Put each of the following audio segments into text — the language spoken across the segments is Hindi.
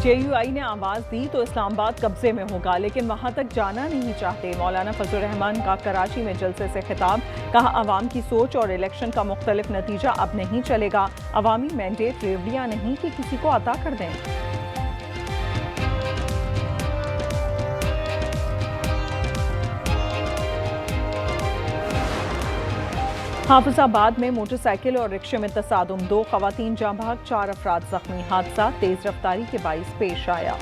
JUI ने आवाज़ दी तो इस्लामाबाद कब्जे में होगा, लेकिन वहां तक जाना नहीं चाहते। मौलाना फजल रहमान का कराची में जलसे से खिताब, कहा अवाम की सोच और इलेक्शन का मुख्तलिफ नतीजा अब नहीं चलेगा। अवामी मैंडेट रेवड़ियां नहीं कि किसी को अता कर दें। हाफिजाबाद में मोटरसाइकिल और रिक्शे में तसादुम, 2 खवातीन जाँ बहक, 4 अफराद जख्मी। हादसा तेज रफ्तारी के बाइस पेश आया।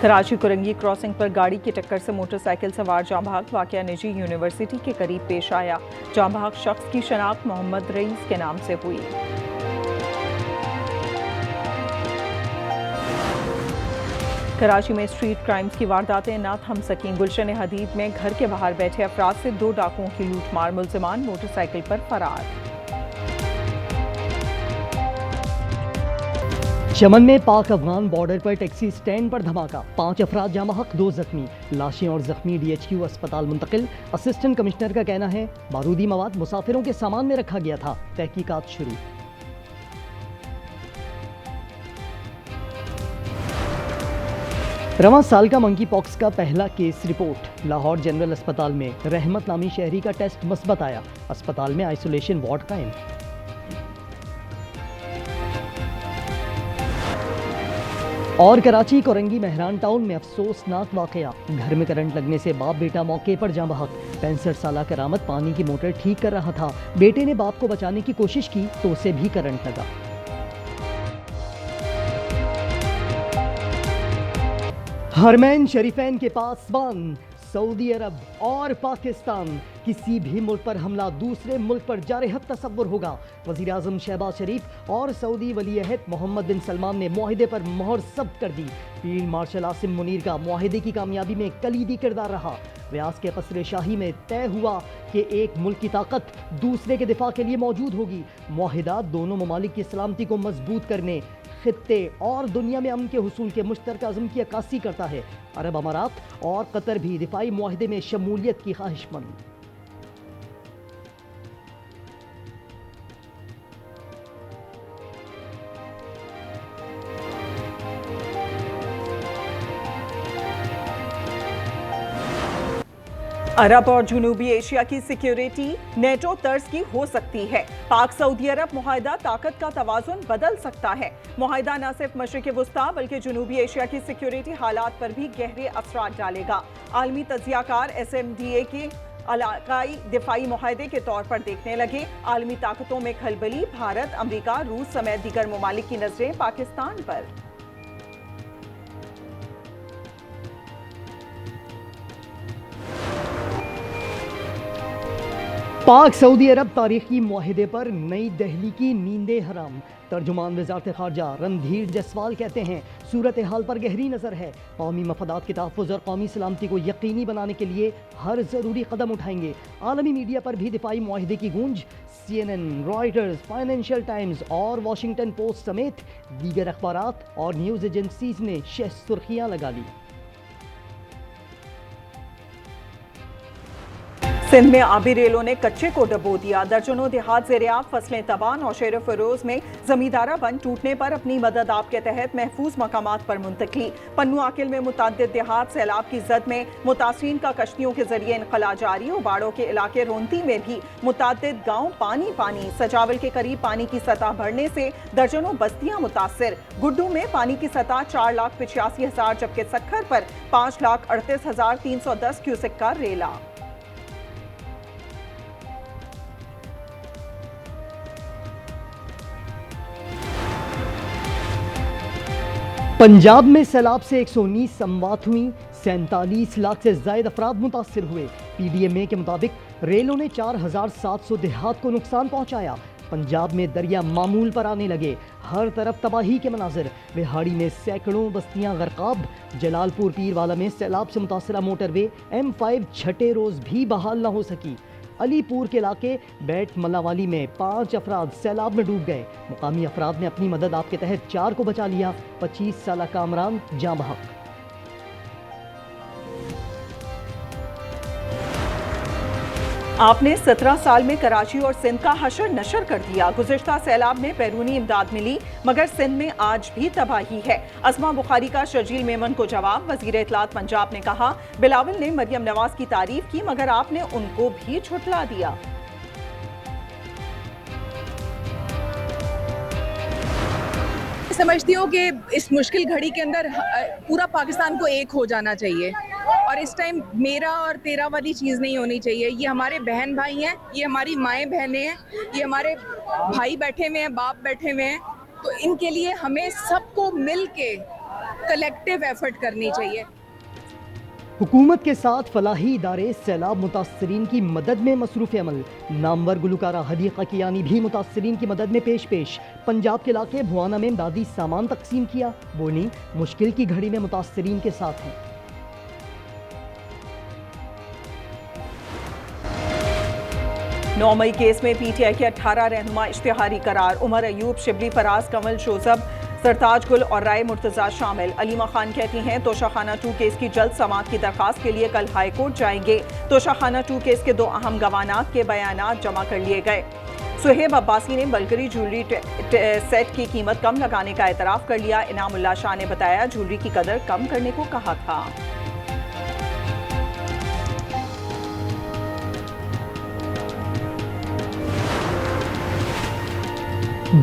कराची कुरंगी क्रॉसिंग पर गाड़ी की टक्कर से मोटरसाइकिल सवार जाँ बहक, वाकया निजी यूनिवर्सिटी के करीब पेश आया। जाँ बहक शख्स की शनाख्त मोहम्मद रईस के नाम से हुई। कराची में स्ट्रीट क्राइम्स की वारदातें ना थम सकीं। गुलशन हदीद में घर के बाहर बैठे अफराद से 2 डाकुओं की लूटमार, मुल्जिमान मोटरसाइकिल पर फरार। चमन में पाक अफगान बॉर्डर पर टैक्सी स्टैंड पर धमाका, 5 अफराद जाँ बहक, 2 जख्मी। लाशें और जख्मी DHQ अस्पताल मुंतकिल। असिस्टेंट कमिश्नर का कहना है बारूदी मवाद मुसाफिरों के सामान में रखा गया था। तहकीकात शुरू। रवां साल का मंकी पॉक्स का पहला केस रिपोर्ट। लाहौर जनरल अस्पताल में रहमत नामी शहरी का टेस्ट मस्बत आया। अस्पताल में आइसोलेशन वार्ड कायम। और कराची कोरंगी मेहरान टाउन में अफसोसनाक वाकया, घर में करंट लगने से बाप बेटा मौके पर जाँ बहक। 65 साल करामत पानी की मोटर ठीक कर रहा था। बेटे ने बाप को बचाने की कोशिश की तो उसे भी करंट लगा। हरमैन शरीफैन के पासबान, सऊदी अरब और पाकिस्तान, किसी भी मुल्क पर हमला दूसरे मुल्क पर जारहत तसव्वुर होगा। वज़ीर आज़म शहबाज शरीफ और सऊदी वली अहद मोहम्मद बिन सलमान ने मुआहिदे पर मोहर जब्त कर दी। फील्ड मार्शल आसिम मुनीर का मुआहिदे की कामयाबी में कलीदी किरदार रहा। व्यास के कसरे शाही में तय हुआ कि एक मुल्क की ताकत दूसरे के दिफा के लिए मौजूद होगी। मुआहिदा दोनों ममालिक की सलामती को मजबूत करने, खित्ते और दुनिया में अमन के हुसूल के मुश्तरका अज़्म की अक्कासी करता है। अरब अमारात और कतर भी दिफाई मुआहिदे में शमूलियत की ख्वाहिशमंद। अरब और जनूबी एशिया की सिक्योरिटी नेटो तर्ज की हो सकती है। पाक सऊदी अरब मुआहिदा ताकत का तवाज़ुन बदल सकता है। मुआहिदा न सिर्फ मशरिक़ वुस्ता बल्कि जनूबी एशिया की सिक्योरिटी हालात पर भी गहरे असरात डालेगा। आलमी तज्ज़ियाकार SMDA के इलाकाई दिफाई मुआहिदे के तौर पर देखने लगे। आलमी ताकतों में खलबली, भारत, अमरीका, रूस समेत दीगर ममालिक की नजरें पाकिस्तान पर। पाक सऊदी अरब तारीखी मुआहिदे पर नई दिल्ली की नींदें हराम। तर्जुमान वज़ारत ख़ारजा रणधीर जसवाल कहते हैं सूरत हाल पर गहरी नज़र है। कौमी मफादात के तहफ़्फ़ुज़ और कौमी सलामती को यकीनी बनाने के लिए हर ज़रूरी कदम उठाएंगे। आलमी मीडिया पर भी दिफाई मुआहिदे की गूंज। CNN, रॉयटर्स, फाइनेंशियल टाइम्स और वाशिंगटन पोस्ट समेत दीगर अखबारात और न्यूज़ एजेंसीज ने सुर्खियाँ लगा ली। सिंध में आबी रेलों ने कच्चे को डबो दिया। दर्जनों देहात ज़ेर-ए-आब, फसलें तबाह। नौशेर फिरोज में जमींदारा बंद टूटने पर अपनी मदद आप के तहत महफूज मकामात पर मुंतकली। पन्नू आकिल में मुतअद्दिद देहात सैलाब की जद में मुतासरीन का कश्तियों के जरिए इनखला जारी। उबाड़ों के इलाके रोंती में भी मुतअद्दिद गाँव पानी पानी। सजावल के करीब पानी की सतह बढ़ने से दर्जनों बस्तियां मुतासर। गुड्डू में पानी की सतह 4,85,000 जबकि सक्खर पर 5,38,310 क्यूसेक का रेला। पंजाब में सैलाब से 119 अमवात हुई, 47 लाख से ज्यादा अफराद मुतासर हुए। PDMA के मुताबिक रेलों ने 4,700 देहात को नुकसान पहुंचाया। पंजाब में दरिया मामूल पर आने लगे, हर तरफ तबाही के मनाजिर। बिहाड़ी में सैकड़ों बस्तियां गर्काब। जलालपुर पीरवाला में सैलाब से मुतासरा मोटरवे M5 छठे रोज भी बहाल न हो सकी। अलीपुर के इलाके बैट मल्लावाली में 5 अफराद सैलाब में डूब गए। मुकामी अफराद ने अपनी मदद आप के तहत 4 को बचा लिया। 25 साल कामरान जाँ बहक। आपने 17 साल में कराची और सिंध का हशर नशर कर दिया। गुज़िश्ता सैलाब में बैरूनी इमदाद मिली मगर सिंध में आज भी तबाही है। अस्मा बुखारी का शर्जील मेमन को जवाब। वज़ीर इत्तलात पंजाब ने कहा, बिलावल ने मरियम नवाज की तारीफ की मगर आपने उनको भी झुठला दिया। समझती हूँ कि इस मुश्किल घड़ी के अंदर पूरा पाकिस्तान को एक हो जाना चाहिए और इस टाइम मेरा और तेरा वाली चीज़ नहीं होनी चाहिए। ये हमारे बहन भाई हैं, ये हमारी माएँ बहनें हैं, ये हमारे भाई बैठे हुए हैं, बाप बैठे हुए हैं, तो इनके लिए हमें सबको मिल के कलेक्टिव एफर्ट करनी चाहिए। हुकूमत के साथ फलाही इदारे सैलाब मुतासरीन की मदद में मसरूफ़ अमल। नामवर गुलकारा हदीक़ा कियानी भी मुतासरीन की मदद में पेश। पंजाब के इलाके भुआना में इमदादी सामान तकसीम किया। बोली, मुश्किल की घड़ी में मुतासरीन के साथ हैं। 9 मई केस में पीटीआई के 18 रहनुमा इश्तिहारी करार। उमर अयूब, शिबली फराज, कमल जोसफ, सरताज गुल और राय मुर्तजा शामिल। अलीमा खान कहती हैं, तोशाखाना 2 केस की जल्द समाअत की दरखास्त के लिए कल हाई कोर्ट जाएंगे। तोशाखाना 2 केस के 2 अहम गवानात के बयानात जमा कर लिए गए। सुहेब अब्बासी ने बल्करी ज्वेलरी सेट की कीमत कम लगाने का एतराफ़ कर लिया। इनामुल्लाह शाह ने बताया, ज्वेलरी की कदर कम करने को कहा था।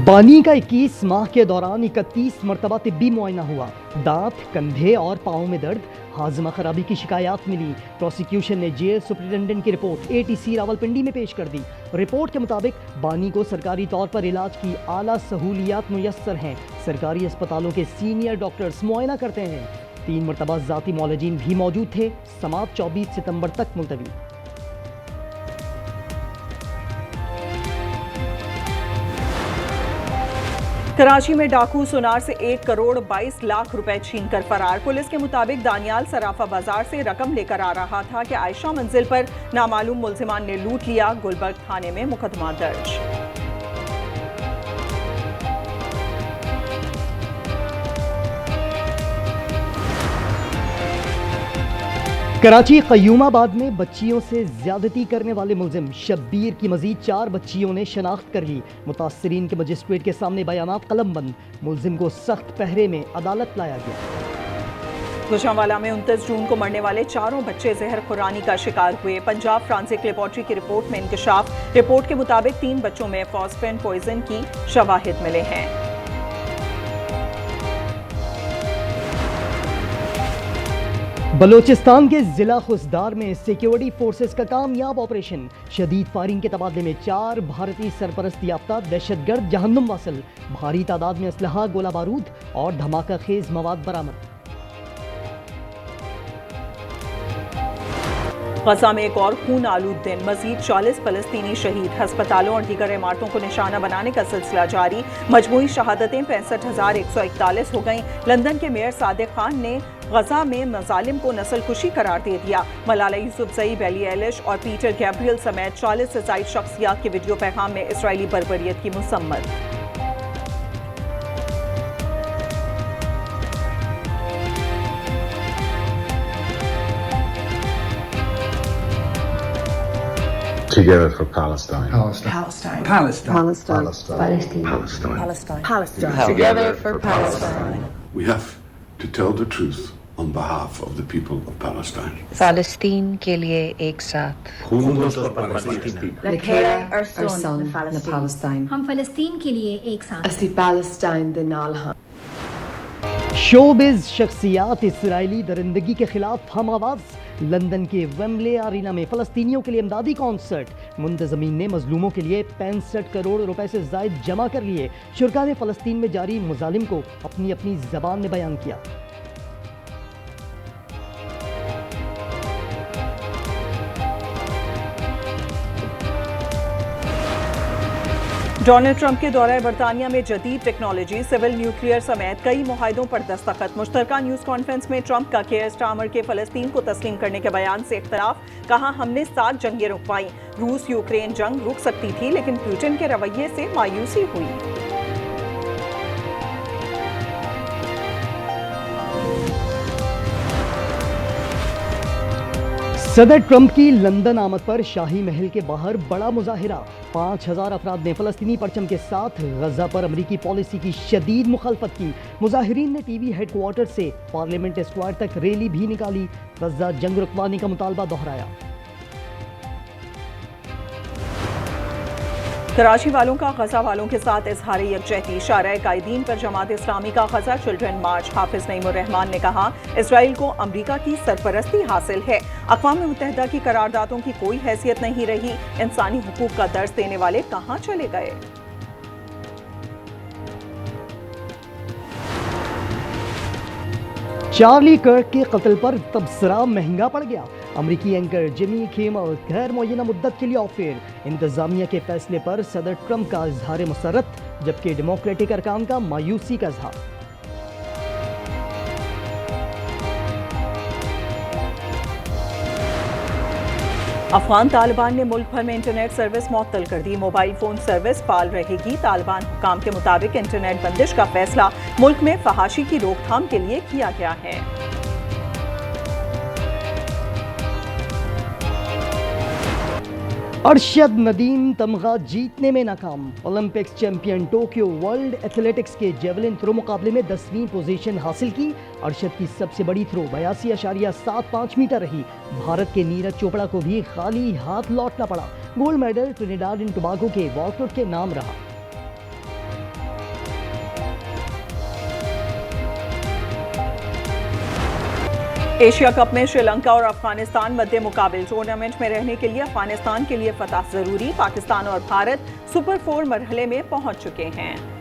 बानी का 21 माह के दौरान 31 मरतबा तिब्बी मुआयना हुआ। दांत, कंधे और पाँव में दर्द, हाजमा खराबी की शिकायत मिली। प्रोसिक्यूशन ने जेल सुपरिटेंडेंट की रिपोर्ट एटीसी रावलपिंडी में पेश कर दी। रिपोर्ट के मुताबिक बानी को सरकारी तौर पर इलाज की आला सहूलियात मुयस्सर हैं। सरकारी अस्पतालों के सीनियर डॉक्टर्स मुआयना करते हैं। 3 मरतबा ज़ाती मौलजीन भी मौजूद थे। समाअत 24 सितंबर तक मुलतवी। कराची में डाकू सुनार से 1 करोड़ 22 लाख रुपए छीन कर फरार। पुलिस के मुताबिक दानियाल सराफा बाजार से रकम लेकर आ रहा था कि आयशा मंजिल पर नामालूम मुल्जिमान ने लूट लिया। गुलबर्ग थाने में मुकदमा दर्ज। कराची कयूमाबाद में बच्चियों से ज्यादती करने वाले मुलजिम शब्बीर की मजीद 4 बच्चियों ने शनाख्त कर ली। मुतासरीन के मजिस्ट्रेट के सामने बयानात कलमबंद। मुलजिम को सख्त पहरे में अदालत लाया गया। गुजरांवाला में 29 जून को मरने वाले 4 बच्चे जहर खुरानी का शिकार हुए। पंजाब फ्रांसिक लेबॉर्ट्री की रिपोर्ट में इंकशाफ। रिपोर्ट के मुताबिक 3 बच्चों में फॉस्फेन पॉइजन की शवाहिद मिले हैं। बलोचिस्तान के जिला खुसदार में सिक्योरिटी फोर्सेस का कामयाब ऑपरेशन। शदीद फायरिंग के तबादले में 4 भारतीय सरपरस्त याफ्ता दहशतगर्द जहन्नुम वासिल। भारी तादाद में असलहा, गोला बारूद और धमाका खेज मवाद बरामद। गजा में एक और खून आलूद दिन। मजीद 40 फलस्तीनी शहीद। हस्पतालों और दीगर इमारतों को निशाना बनाने का सिलसिला जारी। मजमूई शहादतें 65,141 हो गईं। लंदन के मेयर सादिक खान ने गजा में मजालिम को नस्लकुशी करार दे दिया। मलाला यूसुफजई, बेली एलिश और पीटर गैब्रियल समेत 40 से ज़ायद शख्सियात के वीडियो पैगाम में इसराइली बर्बरियत की मुसम्मत। Together for Palestine. Palestine. Together for Palestine. We have to tell the truth on behalf of the people of Palestine. Palestine के लिए एक साथ. our son na Palestine. हम फलस्तीन के लिए एक साथ. Asti Palestine de Nalha. Showbiz शख्सियात इसराइली दरिंदगी के खिलाफ हम आवाज। लंदन के वेम्बले आरीना में फलस्तीनियों के लिए इमदादी कॉन्सर्ट। मुंतजमीन ने मजलूमों के लिए 65 करोड़ रुपए से जायद जमा कर लिए। शुरका ने फलस्तीन में जारी मुजालिम को अपनी अपनी जबान में बयान किया। डोनाल्ड ट्रंप के दौरे बरतानिया में जदीद टेक्नोलॉजी, सिविल न्यूक्लियर समेत कई मुआहदों पर दस्तखत। मुश्तरका न्यूज़ कॉन्फ्रेंस में ट्रंप का केयर स्टार्मर के फलस्तीन को तस्लीम करने के बयान से इख्तलाफ। कहा, हमने 7 जंगें रुकवाई। रूस यूक्रेन जंग रुक सकती थी लेकिन पुतिन के रवैये से मायूसी हुई। सदर ट्रंप की लंदन आमद पर शाही महल के बाहर बड़ा मुजाहिरा। 5000 अफराद ने फलस्तीनी परचम के साथ गजा पर अमरीकी पॉलिसी की शदीद मुखालफत की। मुजाहिरीन ने टीवी हेडक्वार्टर से पार्लियामेंट स्क्वायर तक रैली भी निकाली। गजा जंग रुकवाने का मुतालबा दोहराया। कराची वालों का गजा वालों के साथ इजहार यकजहती। शारा कायदीन पर जमात इस्लामी का गजा चिल्ड्रन मार्च। हाफिज नईमुर्रहमान ने कहा, इसराइल को अमरीका की सरपरस्ती हासिल है। अक़वाम मुत्तहिदा की करारदादों की कोई हैसियत नहीं रही। इंसानी हुकूक का दर्स देने वाले कहाँ चले गए। चार्ली कर्क के कत्ल पर तबसरा महंगा पड़ गया। अमरीकी एंकर जिमी किमल गैर मुअय्यना मुद्दत के लिए ऑफ एयर। इंतजामिया के फैसले पर सदर ट्रंप का इजहार मसरत, जबकि डेमोक्रेटिक अरकान का मायूसी का इजहार। अफगान तालिबान ने मुल्क भर में इंटरनेट सर्विस मुअत्तल कर दी। मोबाइल फोन सर्विस फाल रहेगी। तालिबान हुकाम के मुताबिक इंटरनेट बंदिश का फैसला मुल्क में फहाशी की रोकथाम के लिए किया गया है। अरशद नदीम तमगा जीतने में नाकाम। Olympics champion Tokyo world athletics के जेवलिन थ्रो मुकाबले में 10वीं पोजीशन हासिल की। अरशद की सबसे बड़ी थ्रो 82.75 मीटर रही। भारत के नीरज चोपड़ा को भी खाली हाथ लौटना पड़ा। Gold medal Trinidad and Tobago के वॉकआउट के नाम रहा। एशिया कप में श्रीलंका और अफगानिस्तान मध्य मुकाबले। टूर्नामेंट में रहने के लिए अफगानिस्तान के लिए फतह जरूरी। पाकिस्तान और भारत सुपर 4 मरहले में पहुंच चुके हैं।